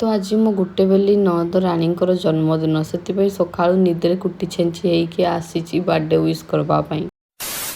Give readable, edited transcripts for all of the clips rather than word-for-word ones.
तो आज मो गोटे बेली ननद राणींकर जन्मदिन से सकाळू निदे कुटी छेंची होइकी आसीची बर्थडे विश करबाई।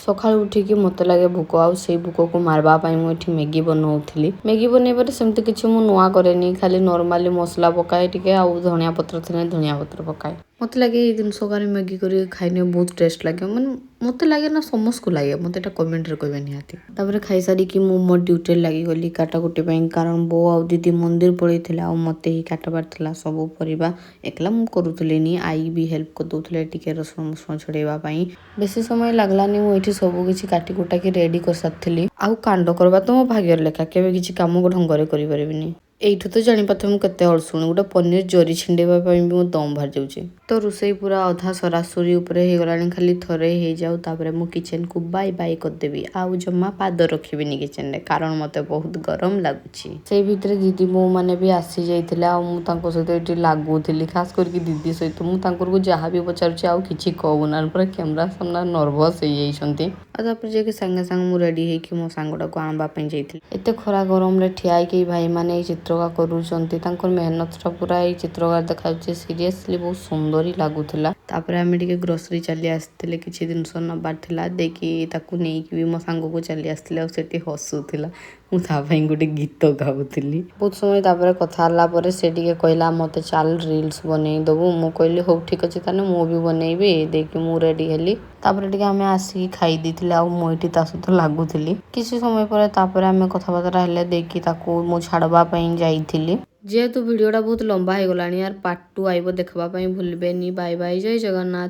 सकाळू उठिकी मत लगे भोक आई भोक को मारवाई मुझे मैगी बनाऊली। मैगी बनइबार सेमती किसी मु नुआ करे खाली नॉर्मली मसला पकाए टिके आउ धनिया पत्र थे धनिया पत्र पकाए। मत लगे ये जिन मैगी कर खाने बहुत टेस्ट लगे मैंने मत लगे ना समस्त को लगे मत कमेंट कहे निहाती। तापर खाई सारिकी मु मो ड्यूटी लगी गली काटाकुटी कारण बो आ दीदी मंदिर पड़े मत ही काटबार था सब परिवा एकला मु करूली आई भी हेल्प कर दौले टिके रसुण मसुण छड़ाई। बेसी समय लगलानी मुझे सब किसी काटिकुटा की रेडी कर सारी आउ कांड करवा तो मो भाग्यर लेखा केवे किसी कम को ढंग से करें। एठू तो जापारे मुझे केते अड़सुणी गोटे पनीर जरी छिंडेबा भी मो दम बाहर जाऊँचे। तो रोसई पूरा अधा सरासरी उपरे हो गलानी खाली थरे हो जाऊ तापर मु किचन को बाय बाय करदेवी आउ जमा पाद रखिबिनी किचन रे कारण मते बहुत गरम लागुची। से भितरे दीदी मो माने भी आसी जाइथिले आ मु तांको सहित एठी लागुथिली खास करके दीदी सहित मु तांकर को जहाँ भी पचारुची आउ किछि कहूना पूरा कैमरा सामना नर्वस हो जाइछंती। आ तापर जे के संगे संग मु रेडी हे कि मो सांगडा को आंबा पे जाइथिली। एते खरा गरम रे ठिया के भाई माने चित्रका करूचंती तांकर मेहनत पूरा ये चित्रकार देखाउचे सीरियसली बहुत सुंदर ही लागुला। तापर आमे टिके ग्रोसरी चली आसते किसी जिनस नबार थिला देखी ताकू नेकी भी मो सांग को चली आसते और सेठी हसुला मुझे गोटे गीत गाऊली। बहुत समय तापर कथा हला परे से टिके कहला मते चल रील्स बनई दबु मु कहली हो ठीक अछि ताने मु भी बनईबी देखि मु रेडी हेली। तापर टिके आमे आसी खाई दिथिले आ मु एठी ता सहित लागुथिली। किछि समय परे तापर आमे कथाबार्ता हेले देखि ताकू मु छाड़बा पई जाइथिली। जेहेतु वीडियोटा बहुत लंबा हो गलानी यार पार्ट 2 आइबो देखबा पई भूलबेनी। बाय बाय जय जगन्नाथ।